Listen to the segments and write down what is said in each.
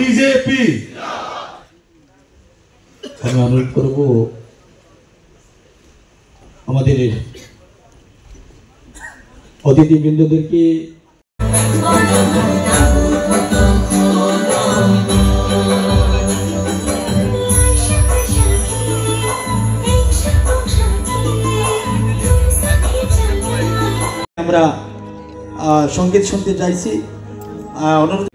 BJP. আমি অনুরোধ করব আমাদের অতিথিবৃন্দদেরকে আমরা সঙ্গীত শুনতে চাইছি। অনুরোধ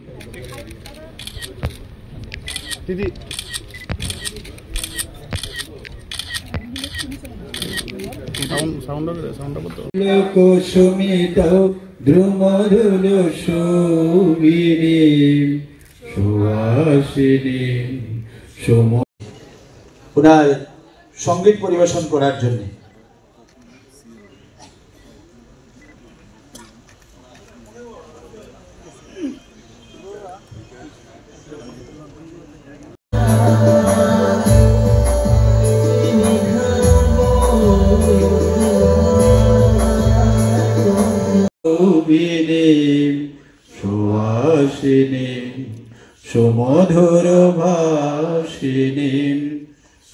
দিদি ওনার সঙ্গীত পরিবেশন করার জন্য সুমধুর ভাষিণী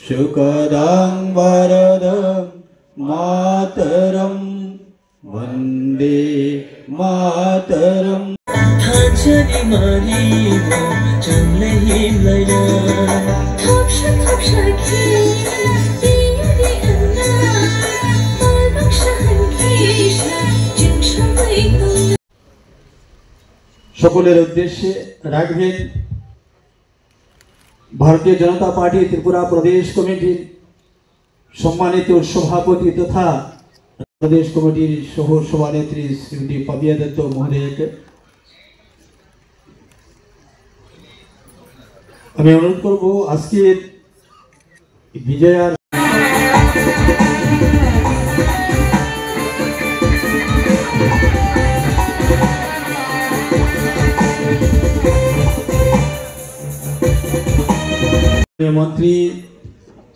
সুখদাং বরদং মাতরম বন্দে মাতরম। সকলের উদ্দেশ্যে রাখবেন ভারতীয় জনতা পার্টি ত্রিপুরা প্রদেশ কমিটির সম্মানিত সভাপতি তথা প্রদেশ কমিটির সহ সভানেত্রী শ্রীমতী পাপিয়া দত্ত মহোদয়কে আমি অনুরোধ করব আজকের বিজয়ার মন্ত্রী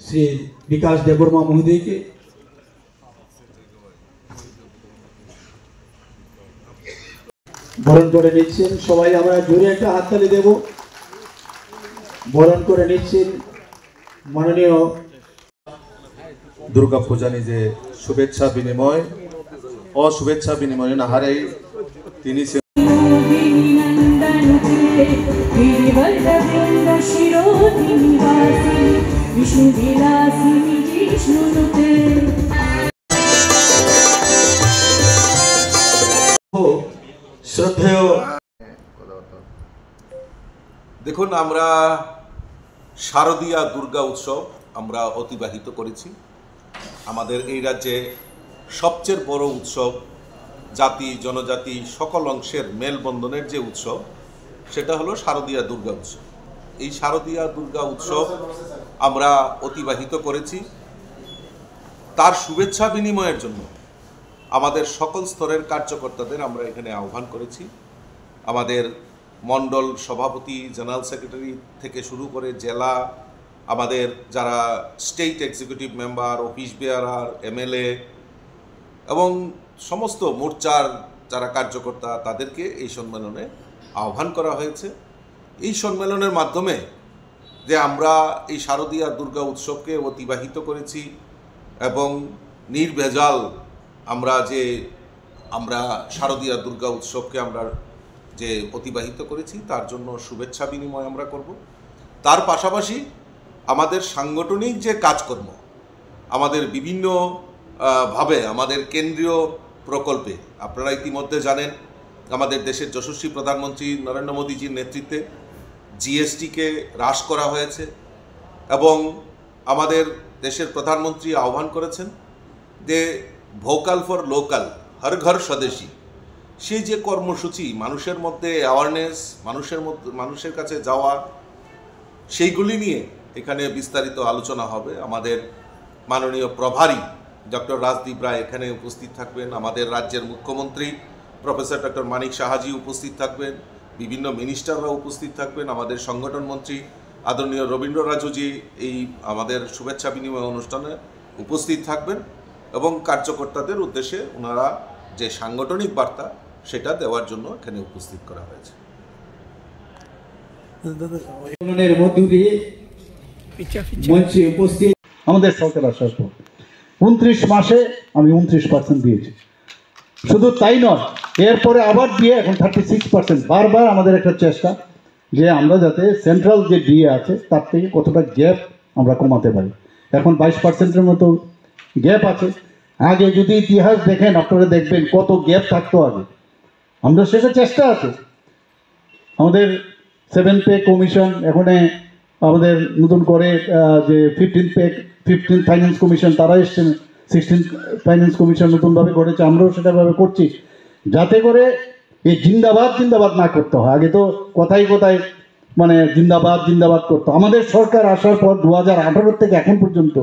শ্রী বিকাশ দেববর্মা মহোদয়কে বরণ করে নিচ্ছেন। সবাই আমরা জোরে একটা হাততালি দেব। বরণ করে নিচ্ছেন মাননীয় দুর্গা পূজা নিজে শুভেচ্ছা বিনিময় অশুভেচ্ছা বিনিময় না হারে তিনি শ্রদ্ধেয়। দেখুন, আমরা শারদীয়া দুর্গা উৎসব আমরা অতিবাহিত করেছি। আমাদের এই রাজ্যে সবচেয়ে বড় উৎসব, জাতি জনজাতি সকল অংশের মেলবন্ধনের যে উৎসব, সেটা হলো শারদীয়া দুর্গা উৎসব। এই শারদীয়া দুর্গা উৎসব আমরা অতিবাহিত করেছি। তার শুভেচ্ছা বিনিময়ের জন্য আমাদের সকল স্তরের কার্যকর্তাদের আমরা এখানে আহ্বান করেছি। আমাদের মণ্ডল সভাপতি, জেনারেল সেক্রেটারি থেকে শুরু করে জেলা, আমাদের যারা স্টেট এক্সিকিউটিভ মেম্বার, অফিস বেয়ারার, এমএলএ এবং সমস্ত মোর্চার যারা কার্যকর্তা, তাদেরকে এই সম্মেলনে আহ্বান করা হয়েছে। এই সম্মেলনের মাধ্যমে যে আমরা এই শারদীয়া দুর্গা উৎসবকে অতিবাহিত করেছি এবং নির্ভেজাল আমরা শারদীয়া দুর্গা উৎসবকে আমরা যে অতিবাহিত করেছি তার জন্য শুভেচ্ছা বিনিময় আমরা করব। তার পাশাপাশি আমাদের সাংগঠনিক যে কাজকর্ম, আমাদের বিভিন্ন ভাবে আমাদের কেন্দ্রীয় প্রকল্পে, আপনারা ইতিমধ্যে জানেন আমাদের দেশের যশস্বী প্রধানমন্ত্রী নরেন্দ্র মোদীজির নেতৃত্বে জিএসটিকে হ্রাস করা হয়েছে এবং আমাদের দেশের প্রধানমন্ত্রী আহ্বান করেছেন যে ভোকাল ফর লোকাল, হর ঘর স্বদেশী, সেই যে কর্মসূচি, মানুষের মধ্যে অ্যাওয়ারনেস, মানুষের কাছে যাওয়া, সেইগুলি নিয়ে এখানে বিস্তারিত আলোচনা হবে। আমাদের মাননীয় প্রভারী ডক্টর রাজদীপ রায় এখানে উপস্থিত থাকবেন, আমাদের রাজ্যের মুখ্যমন্ত্রী প্রফেসর ডক্টর মানিক সাহাজি উপস্থিত থাকবেন, বিভিন্ন মিনিস্টাররা উপস্থিত থাকবেন, আমাদের সংগঠন মন্ত্রী আদরণীয় রবীন্দ্র রাজুজি এই আমাদের শুভেচ্ছা বিনিময় অনুষ্ঠানে উপস্থিত থাকবেন এবং কার্যকর্তাদের উদ্দেশ্যে ওনারা যে সাংগঠনিক বার্তা সেটা দেওয়ার জন্য এখানে উপস্থিত করা হয়েছে। আন্দোলনের মধ্য দিয়ে মঞ্চে উপস্থিত আমাদের সরকার আসার পর 29 মাসে আমি 29% দিয়েছি। শুধু তাই নয়, এরপরে আবার দিয়ে এখন 36%। বারবার আমাদের একটা চেষ্টা যে আমরা যাতে সেন্ট্রাল যে ডিএ আছে তার থেকে কতটা গ্যাপ আমরা কমাতে পারি। এখন 22%-এর মতো গ্যাপ আছে। আগে যদি ইতিহাস দেখেন আপনারা দেখবেন কত গ্যাপ থাকতো আগে। আমরা সেটা চেষ্টা আছে। আমাদের 7 পে কমিশন, এখন আমাদের নতুন করে যে 15 ফাইন্যান্স কমিশন তারা এসছেন, 16 ফাইন্যান্স কমিশন নতুনভাবে করেছে, আমরাও সেটাভাবে করছি যাতে করে এই জিন্দাবাদ জিন্দাবাদ না করতে হয়। আগে তো কথায় কথায় মানে জিন্দাবাদ জিন্দাবাদ করতো। আমাদের সরকার আসার পর 2018 থেকে এখন পর্যন্ত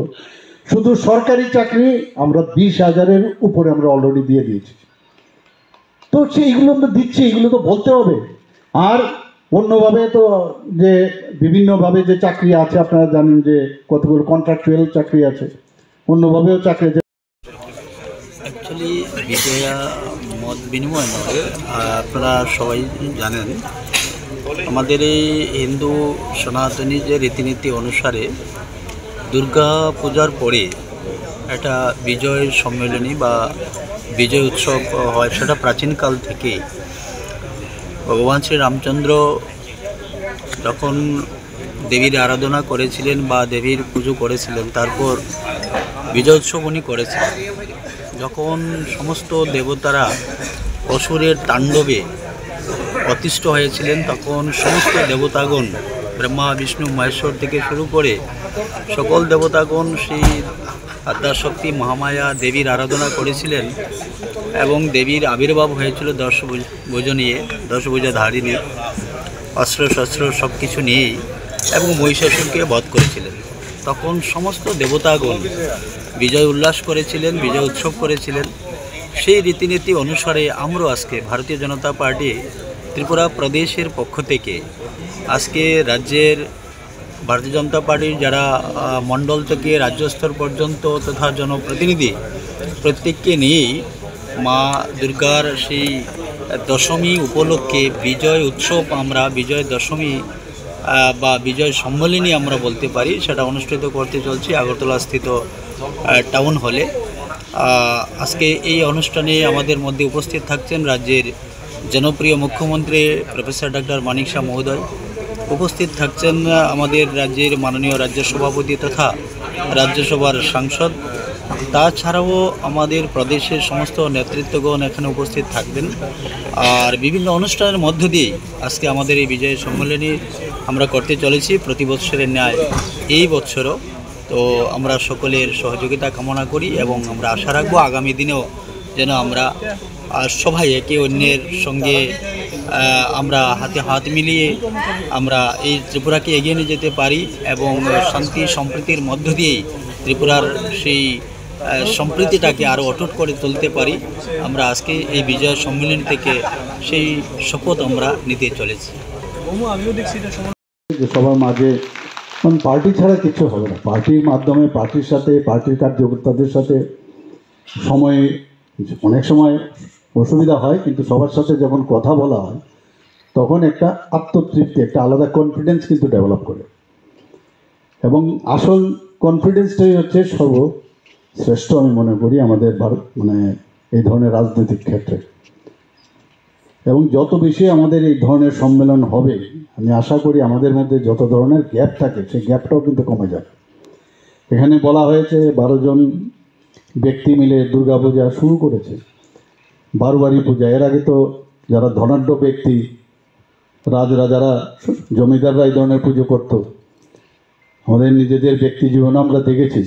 শুধু সরকারি চাকরি আমরা 20,000-এর উপরে আমরা অলরেডি দিয়ে দিয়েছি। তো সেইগুলো আমরা দিচ্ছি, এগুলো তো বলতে হবে। আর অন্যভাবে তো যে বিভিন্নভাবে যে চাকরি আছে আপনারা জানেন যে কতগুলো কন্ট্রাকচুয়াল চাকরি আছে, অন্যভাবেও চাকরি আছে। অ্যাকচুয়ালি বিজয়া মত বিনিময় নয়, আপনারা সবাই জানেন আমাদের এই হিন্দু সনাতনী যে রীতিনীতি অনুসারে দুর্গা পূজার পরে একটা বিজয় সম্মেলনী বা বিজয় উৎসব হয়। সেটা প্রাচীনকাল থেকেই ভগবান শ্রী রামচন্দ্র যখন দেবীর আরাধনা করেছিলেন বা দেবীর পুজো করেছিলেন, তারপর বিজয় উৎসব উনি করেছিলেন। যখন সমস্ত দেবতারা অসুরের তাণ্ডবে অতিষ্ঠ হয়েছিলেন, তখন সমস্ত দেবতাগণ ব্রহ্মা বিষ্ণু মহেশ্বর থেকে শুরু করে সকল দেবতাগণ সেই আদ্যাশক্তি মহামায়া দেবীর আরাধনা করেছিলেন এবং দেবীর আবির্ভাব হয়েছিল দশভুজা ধারিণী, অস্ত্র শস্ত্র সব কিছু নিয়েই, এবং মহিষাসুরকে বধ করেছিলেন। তখন সমস্ত দেবতাগণ বিজয় উল্লাস করেছিলেন, বিজয় উৎসব করেছিলেন। সেই রীতিনীতি অনুসারে আমরা আজকে ভারতীয় জনতা পার্টি ত্রিপুরা প্রদেশের পক্ষ থেকে আজকে রাজ্যের ভারতীয় জনতা পার্টির যারা মণ্ডল থেকে রাজ্য স্তর পর্যন্ত তথা জনপ্রতিনিধি প্রত্যেককে নিয়েই মা দুর্গার সেই দশমী উপলক্ষে বিজয় উৎসব, আমরা বিজয় দশমী বা বিজয় সম্মেলনী আমরা বলতে পারি, সেটা অনুষ্ঠিত করতে চলছে আগরতলা স্থিত টাউন হলে। আজকে এই অনুষ্ঠানে আমাদের মধ্যে উপস্থিত থাকছেন রাজ্যের জনপ্রিয় মুখ্যমন্ত্রী প্রফেসর ডক্টর মানিক শাহ মহোদয়, উপস্থিত থাকছেন আমাদের রাজ্যের মাননীয় রাজ্য সভাপতি তথা রাজ্যসভার সাংসদ, তাছাড়াও আমাদের প্রদেশের সমস্ত নেতৃত্বগণ এখানে উপস্থিত থাকবেন। আর বিভিন্ন অনুষ্ঠানের মধ্য দিয়ে আজকে আমাদের এই বিজয় সম্মেলনী আমরা করতে চলেছি প্রতি বৎসরের ন্যায় এই বছরও। তো আমরা সকলের সহযোগিতা কামনা করি এবং আমরা আশা রাখবো আগামী দিনেও যেন আমরা সবাই একে অন্যের সঙ্গে আমরা হাতে হাত মিলিয়ে আমরা এই ত্রিপুরাকে এগিয়ে নিয়ে যেতে পারি এবং শান্তি সম্প্রীতির মধ্য দিয়েই ত্রিপুরার সেই সম্প্রীতিটাকে আরও অটুট করে তুলতে পারি। আমরা আজকে এই বিজয় সম্মেলন থেকে সেই শপথ আমরা নিতে চলেছি। সবার মাঝে পার্টি ছাড়া কিছু হবে না। পার্টির মাধ্যমে পার্টির সাথে পার্টির কার্যকর্তাদের সাথে অনেক সময় অসুবিধা হয়, কিন্তু সবার সাথে যখন কথা বলা হয় তখন একটা আত্মতৃপ্তি, একটা আলাদা কনফিডেন্স কিন্তু ডেভেলপ করে। এবং আসল কনফিডেন্সটাই হচ্ছে সর্বশ্রেষ্ঠ আমি মনে করি আমাদের এই ধরনের রাজনৈতিক ক্ষেত্রে। এবং যত বেশি আমাদের এই ধরনের সম্মেলন হবে, আমি আশা করি আমাদের মধ্যে যত ধরনের গ্যাপ থাকে সেই গ্যাপটাও কিন্তু কমে যাবে। এখানে বলা হয়েছে 12 জন ব্যক্তি মিলে দুর্গাপূজা শুরু করেছে, বারোয়ারি পূজা। এর আগে তো যারা ধনাঢ্য ব্যক্তি, রাজরাজারা, জমিদাররা এই ধরনের পুজো করতো। আমাদের নিজেদের ব্যক্তি জীবনে আমরা দেখেছি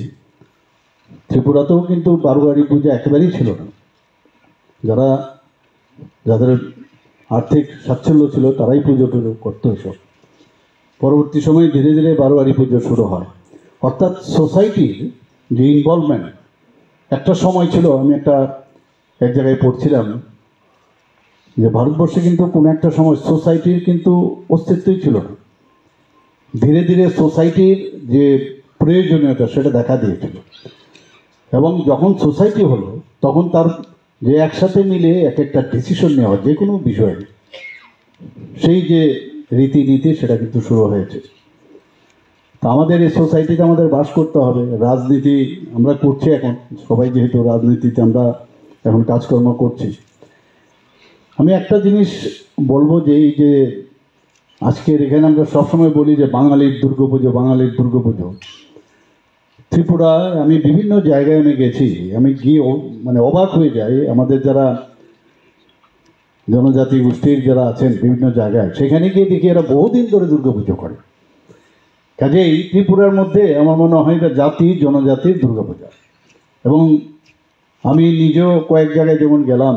ত্রিপুরাতেও কিন্তু বারোয়ারি পূজা একেবারেই ছিল না। যাদের আর্থিক স্বাচ্ছল্য ছিল তারাই পুজো করতো এসব। পরবর্তী সময়ে ধীরে ধীরে বারোয়ারি পুজো শুরু হয়। অর্থাৎ সোসাইটির যে ইনভলভমেন্ট, একটা সময় ছিল, আমি এক জায়গায় পড়ছিলাম যে ভারতবর্ষে কিন্তু কোনো একটা সময় সোসাইটির কিন্তু অস্তিত্বই ছিল না। ধীরে ধীরে সোসাইটির যে প্রয়োজনীয়তা সেটা দেখা দিয়েছিল। এবং যখন সোসাইটি হলো তখন তার যে একসাথে মিলে এক একটা ডিসিশন নেওয়া যে কোনো বিষয়ে, সেই যে রীতিনীতি সেটা কিন্তু শুরু হয়েছে। তো আমাদের এই সোসাইটিতে আমাদের বাস করতে হবে, রাজনীতি আমরা করছি এখন, সবাই যেহেতু রাজনীতিতে আমরা এখন কাজকর্ম করছি। আমি একটা জিনিস বলবো যে এই যে আজকের এখানে আমরা সবসময় বলি যে বাঙালির দুর্গাপুজো, বাঙালির দুর্গাপুজো। ত্রিপুরায় আমি বিভিন্ন জায়গায় আমি গেছি, আমি গিয়ে মানে অবাক হয়ে যাই। আমাদের যারা জনজাতি গোষ্ঠীর যারা আছেন বিভিন্ন জায়গায়, সেখানে গিয়ে দেখি এরা বহুদিন ধরে দুর্গাপুজো করে। কাজেই ত্রিপুরার মধ্যে আমার মনে হয় এটা জাতি জনজাতির দুর্গাপূজা। এবং আমি নিজেও কয়েক জায়গায় যেমন গেলাম,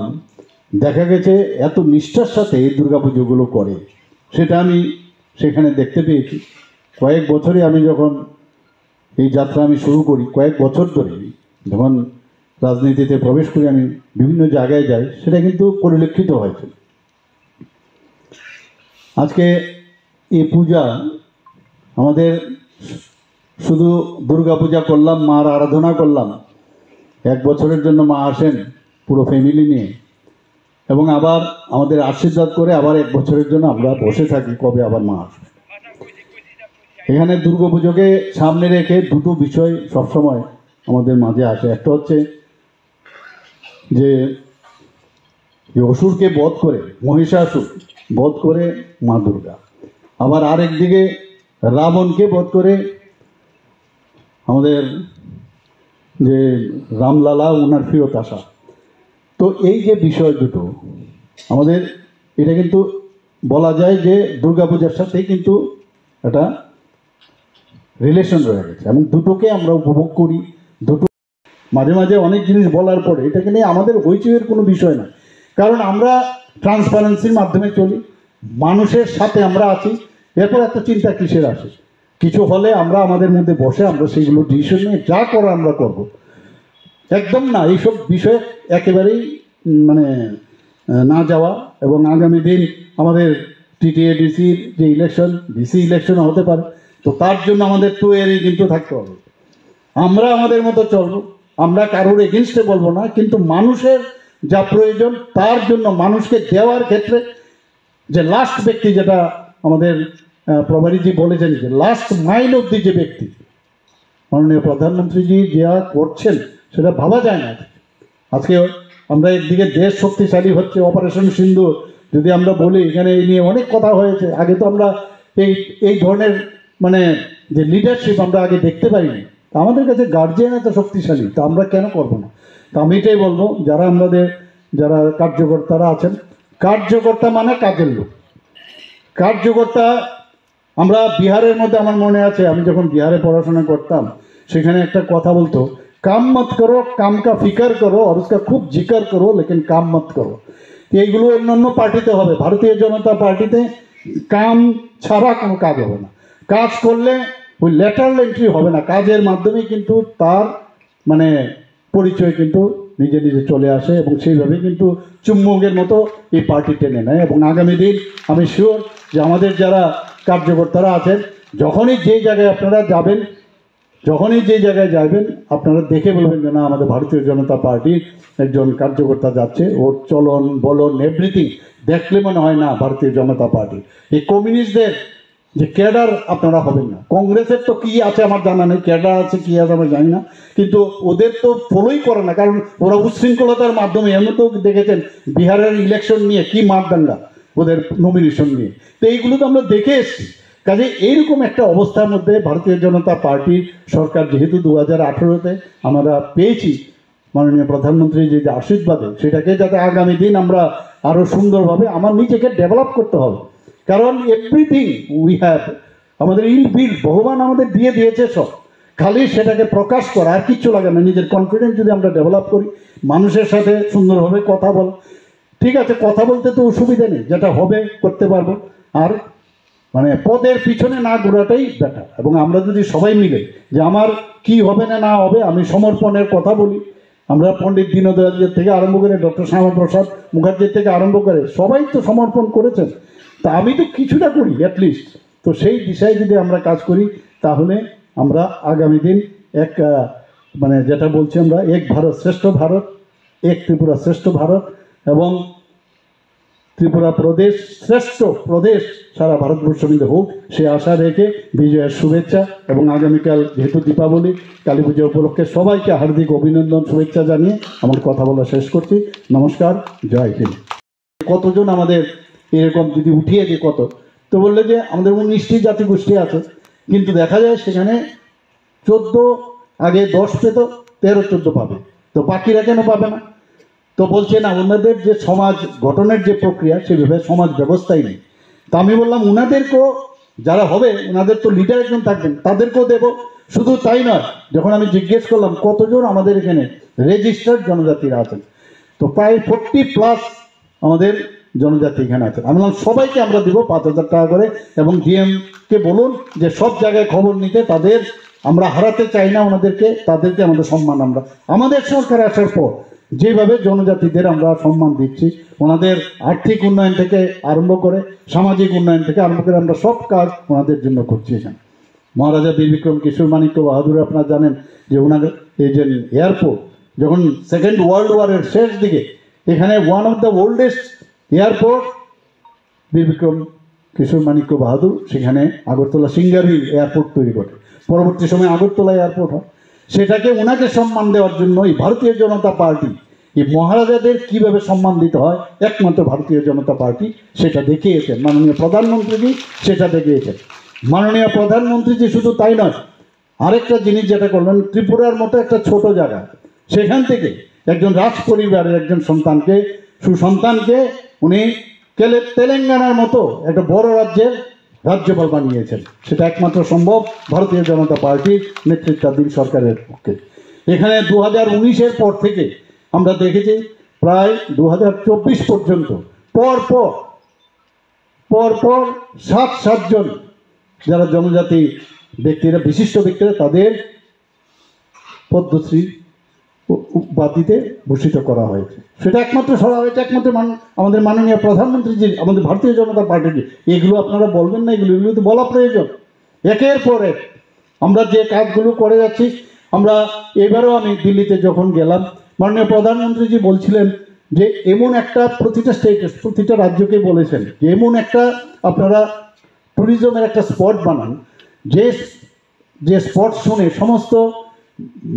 দেখা গেছে এত নিষ্ঠার সাথে এই দুর্গাপুজোগুলো করে, সেটা আমি সেখানে দেখতে পেয়েছি। কয়েক বছরে আমি যখন এই যাত্রা আমি শুরু করি, কয়েক বছর ধরে যখন রাজনীতিতে প্রবেশ করি, আমি বিভিন্ন জায়গায় যাই, সেটা কিন্তু পরিলক্ষিত হয়েছে। আজকে এই পূজা আমাদের শুধু দুর্গা পূজা করলাম, মার আরাধনা করলাম, এক বছরের জন্য মা আসেন পুরো ফ্যামিলি নিয়ে, এবং আবার আমাদের আশীর্বাদ করে আবার এক বছরের জন্য আমরা বসে থাকি কবে আবার মা আসবে। এখানে দুর্গাপুজোকে সামনে রেখে দুটো বিষয় সবসময় আমাদের মাঝে আসে। একটা হচ্ছে যে অসুরকে বধ করে, মহিষাসুর বধ করে মা দুর্গা, আবার আরেক দিকে রাবণকে বধ করে আমাদের যে রামলালা ওনার ফিরত আসা। তো এই যে বিষয় দুটো আমাদের, এটা কিন্তু বলা যায় যে দুর্গাপূজার সাথেই কিন্তু একটা রিলেশন রয়ে গেছে, এবং দুটোকে আমরা উপভোগ করি। দুটো মাঝে মাঝে অনেক জিনিস বলার পরে এটাকে নিয়ে আমাদের হইচইয়ের কোনো বিষয় না, কারণ আমরা ট্রান্সপারেন্সির মাধ্যমে চলি, মানুষের সাথে আমরা আছি। এরপর এত চিন্তা কিসের আসে? কিছু হলে আমরা আমাদের মধ্যে বসে আমরা সেইগুলো ডিসিশন নিয়ে যা করা আমরা করব। একদম না এইসব বিষয়ে একেবারেই মানে না যাওয়া। এবং আগামী দিন আমাদের টিটিএডিসির যে ইলেকশন, ডিসি ইলেকশন হতে পারে, তো তার জন্য আমাদের তৈরি কিন্তু থাকতে হবে। আমরা আমাদের মতো চলবো, আমরা কারোর এগেনস্টে বলবো না, কিন্তু মানুষের যা প্রয়োজন তার জন্য মানুষকে দেওয়ার ক্ষেত্রে যে লাস্ট ব্যক্তি, যেটা আমাদের প্রভারীজি বলেছেন যে লাস্ট মাইল অব্দি যে ব্যক্তি, মাননীয় প্রধানমন্ত্রীজি যা করছেন সেটা ভাবা যায় না। আজকে আমরা একদিকে দেশ শক্তিশালী হচ্ছে, অপারেশন সিন্দুর যদি আমরা বলি, এখানে এই নিয়ে অনেক কথা হয়েছে। আগে তো আমরা এই ধরনের মানে যে লিডারশিপ আমরা আগে দেখতে পারিনি। আমাদের কাছে গার্জিয়ান এত শক্তিশালী, তা আমরা কেন করবো না? তো আমি এটাই বলবো, যারা আমাদের যারা কার্যকর্তারা আছেন, কার্যকর্তা মানে কাজের লোক। কার্যকর্তা আমরা বিহারের মধ্যে, আমার মনে আছে আমি যখন বিহারে পড়াশোনা করতাম, সেখানে একটা কথা বলতো, কাম মত করো, কাম কা ফিকার করো, আর উসকা খুব জিকার করো, লেকিন কাম মত করো। এইগুলো অন্যান্য পার্টিতে হবে, ভারতীয় জনতা পার্টিতে কাম ছাড়া কোনো কাজ হবে না। কাজ করলে ওই লেটারাল এন্ট্রি হবে না, কাজের মাধ্যমে কিন্তু তার মানে পরিচয় কিন্তু নিজে নিজে চলে আসে, এবং সেইভাবে কিন্তু চুম্বকের মতো এই পার্টি টেনে নেয়। এবং আগামী দিন আমি শিওর যে আমাদের যারা কার্যকর্তারা আছেন, যখনই যে জায়গায় আপনারা যাবেন, যখনই যে জায়গায় যাবেন, আপনারা দেখে বলবেন যে না, আমাদের ভারতীয় জনতা পার্টির একজন কার্যকর্তা যাচ্ছে, ওর চলন বলন এভরিথিং দেখলে মনে হয় না ভারতীয় জনতা পার্টি। এই কমিউনিস্টদের যে ক্যাডার আপনারা হবেন না। কংগ্রেসের তো কী আছে আমার জানা নেই, ক্যাডার আছে কী আছে আমরা জানি না, কিন্তু ওদের তো ফলোই করে না, কারণ ওরা উচ্ছৃঙ্খলতার মাধ্যমে, এমন তো দেখেছেন বিহারের ইলেকশন নিয়ে কি মারদাঙ্গা ওদের নমিনেশন নিয়ে, তো এইগুলো তো আমরা দেখে এসেছি। কাজে এইরকম একটা অবস্থার মধ্যে ভারতীয় জনতা পার্টির সরকার যেহেতু 2018-তে আমরা পেয়েছি মাননীয় প্রধানমন্ত্রীর যে আশীর্বাদে, সেটাকে যাতে আগামী দিন আমরা আরও সুন্দরভাবে আমার নিজেকে ডেভেলপ করতে হবে। কারণ এভরিথিং উই হ্যাভ, আমাদের ইনবিল্ড ভগবান আমাদের দিয়ে দিয়েছে সব, খালি সেটাকে প্রকাশ করা, আর কিচ্ছু লাগে না। নিজের কনফিডেন্স যদি আমরা ডেভেলপ করি, মানুষের সাথে সুন্দরভাবে কথা বল, ঠিক আছে কথা বলতে তো অসুবিধা নেই, যেটা হবে করতে পারবো, আর মানে পদের পিছনে না ঘোরাটাই বেটার। এবং আমরা যদি সবাই মিলে যে আমার কি হবে না না হবে, আমি সমর্পণের কথা বলি, আমরা পণ্ডিত দীনদয়াল থেকে আরম্ভ করে ডক্টর শ্যামাপ্রসাদ মুখার্জির থেকে আরম্ভ করে সবাই তো সমর্পণ করেছেন, তা আমি তো কিছুটা করি অ্যাটলিস্ট। তো সেই দিশায় যদি আমরা কাজ করি, তাহলে আমরা আগামী দিন এক মানে যেটা বলছি আমরা, এক ভারত শ্রেষ্ঠ ভারত, এক ত্রিপুরা শ্রেষ্ঠ ভারত, এবং ত্রিপুরা প্রদেশ শ্রেষ্ঠ প্রদেশ সারা ভারতবর্ষ মিলে হোক, সে আশা রেখে বিজয়ের শুভেচ্ছা এবং আগামীকাল যেহেতু দীপাবলি, কালী পুজো উপলক্ষে সবাইকে হার্দিক অভিনন্দন শুভেচ্ছা জানিয়ে আমার কথা বলা শেষ করছি। নমস্কার, জয় হিন্দ। কতজন আমাদের এরকম যদি উঠিয়ে দিই কত, তো বললে যে আমাদের 19টি জাতিগোষ্ঠী আছে, কিন্তু দেখা যায় সেখানে 14, আগে 10 পেত, 13-14 পাবে, তো বাকিরা কেন পাবে না? তো বলছে না, ওনাদের যে সমাজ গঠনের যে প্রক্রিয়া সেভাবে সমাজ ব্যবস্থাই নেই। তা আমি বললাম ওনাদেরকেও, যারা হবে ওনাদের তো লিডার একজন থাকবেন, তাদেরকেও দেব। শুধু তাই নয়, যখন আমি জিজ্ঞেস করলাম কতজন আমাদের এখানে রেজিস্টার্ড জনজাতিরা আছেন, তো প্রায় 40+ আমাদের জনজাতি এখানে আছেন। আমি বললাম সবাইকে আমরা দিব 5,000 টাকা করে, এবং ডিএমকে বলুন যে সব জায়গায় খবর নিতে, তাদের আমরা হারাতে চাই না ওনাদেরকে, তাদেরকে আমাদের সম্মান, আমরা আমাদের সরকার আসার পর যেভাবে জনজাতিদের আমরা সম্মান দিচ্ছি, ওনাদের আর্থিক উন্নয়ন থেকে আরম্ভ করে সামাজিক উন্নয়ন থেকে আরম্ভ করে আমরা সব কাজ ওনাদের জন্য করছি। এখানে মহারাজা বীর বিক্রম কিশোর মানিক্য বাহাদুর, আপনারা জানেন যে ওনাদের এই যে এয়ারপোর্ট, যখন সেকেন্ড ওয়ার্ল্ড ওয়ারের শেষ দিকে এখানে one of the oldest airport বীর বিক্রম কিশোর মানিক্য বাহাদুর সেখানে আগরতলা সিঙ্গারি এয়ারপোর্ট তৈরি করে, পরবর্তী সময় আগরতলা এয়ারপোর্ট হয়। সেটাকে ওনাকে সম্মান দেওয়ার জন্যই ভারতীয় জনতা পার্টি, এই মহারাজাদের কিভাবে সম্মান দিতে হয় একমাত্র ভারতীয় জনতা পার্টি সেটা দেখিয়েছেন। মাননীয় প্রধানমন্ত্রীজি সেটা দেখিয়েছেন। মাননীয় প্রধানমন্ত্রীজি শুধু তাই নয়, আরেকটা জিনিস যেটা করলেন, ত্রিপুরার মতো একটা ছোট জায়গা, সেখান থেকে একজন রাজ পরিবারের একজন সন্তানকে, সুসন্তানকে উনি তেলেঙ্গানার মতো একটা বড় রাজ্যের রাজ্যপাল বানিয়েছেন। সেটা একমাত্র সম্ভব ভারতীয় জনতা পার্টির নেতৃত্বাধীন সরকারের পক্ষে। এখানে 2019-এর পর থেকে আমরা দেখেছি প্রায় 2024 পর্যন্ত পর 7 জন যারা জনজাতি ব্যক্তিরা, বিশিষ্ট ব্যক্তিরা, তাদের পদ্মশ্রী উপাধিতে ভূষিত করা হয়েছে। সেটা একমাত্র সরা হয়েছে একমাত্র আমাদের মাননীয় প্রধানমন্ত্রী, আমাদের ভারতীয় জনতা পার্টিকে। এগুলো আপনারা বলবেন না, এগুলো তো বলা প্রয়োজন। একের পর এক আমরা যে কাজগুলো করে যাচ্ছি, আমরা এবারেও আমি দিল্লিতে যখন গেলাম, মাননীয় প্রধানমন্ত্রীজি বলছিলেন যে এমন একটা, প্রতিটা স্টেটে প্রতিটা রাজ্যকে বলেছেন যে এমন একটা আপনারা ট্যুরিজমের একটা স্পট বানান, যে স্পট শুনে সমস্ত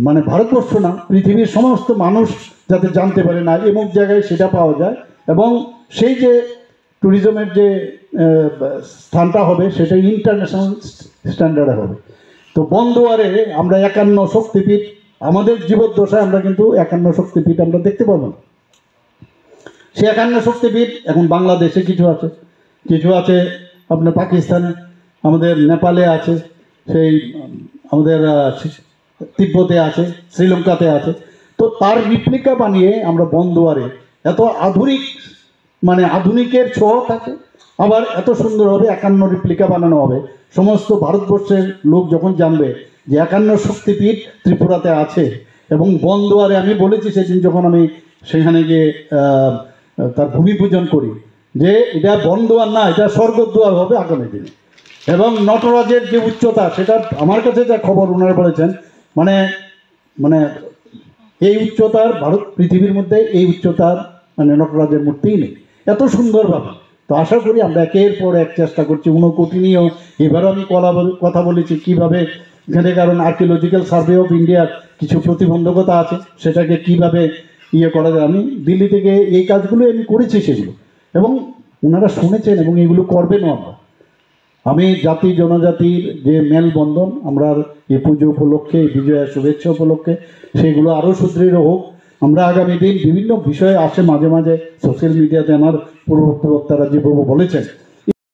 মানে ভারতবর্ষ না, পৃথিবীর সমস্ত মানুষ যাতে জানতে পারে না এমন জায়গায় সেটা পাওয়া যায়, এবং সেই যে ট্যুরিজমের যে স্থানটা হবে সেটা ইন্টারন্যাশনাল স্ট্যান্ডার্ডে হবে। তো বন্দোয়ারে আমরা 51 শক্তিপীঠ, আমাদের জীবদ্দশায় আমরা কিন্তু 51 শক্তিপীঠ আমরা দেখতে পাবো না। সে 51 শক্তিপীঠ এখন বাংলাদেশে কিছু আছে আপনার পাকিস্তানে, আমাদের নেপালে আছে, সেই আমাদের তিব্বতে আছে, শ্রীলঙ্কাতে আছে। তো তার রিপ্লিকা বানিয়ে আমরা বন্দোয়ারে এত আধুনিক, মানে আধুনিকের ছোঁয়া থাকে, আবার এত সুন্দর হবে 51 রিপ্লিকা বানানো হবে। সমস্ত ভারতবর্ষের লোক যখন জানবে যে 51 শক্তিপীঠ ত্রিপুরাতে আছে, এবং বন্দোয়ারে আমি বলেছি সেদিন যখন আমি সেখানে গিয়ে তার ভূমি পূজন করি, যে এটা বন্দোয়ার না, এটা স্বর্গদ্বার হবে আগামী দিনে। এবং নটরাজের যে উচ্চতা, সেটা আমার কাছে যা খবর ওনারা বলেছেন, মানে এই উচ্চতার পৃথিবীর মধ্যে এই উচ্চতার মানে নটরাজের মূর্তিই নেই, এত সুন্দরভাবে। তো আশা করি আমরা একের পর এক চেষ্টা করছি। 59 নিয়েও এবারও আমি কথা বলেছি কীভাবে এখানে, কারণ আর্কিওলজিক্যাল সার্ভে অফ ইন্ডিয়ার কিছু প্রতিবন্ধকতা আছে, সেটাকে কিভাবে করা যায়। আমি দিল্লি থেকে এই কাজগুলো আমি করেছি সেগুলো, এবং ওনারা শুনেছেন এবং এগুলো করবেনও। আমি জাতি জনজাতির যে মেলবন্ধন আমরা এই পুজো উপলক্ষে, বিজয়া শুভেচ্ছা উপলক্ষে, সেগুলো আরও সুদৃঢ় হোক। আমরা আগামী দিন বিভিন্ন বিষয়ে আসে মাঝে মাঝে সোশ্যাল মিডিয়াতে, আমার পূর্ববক্তারা যেভাবে বলেছেন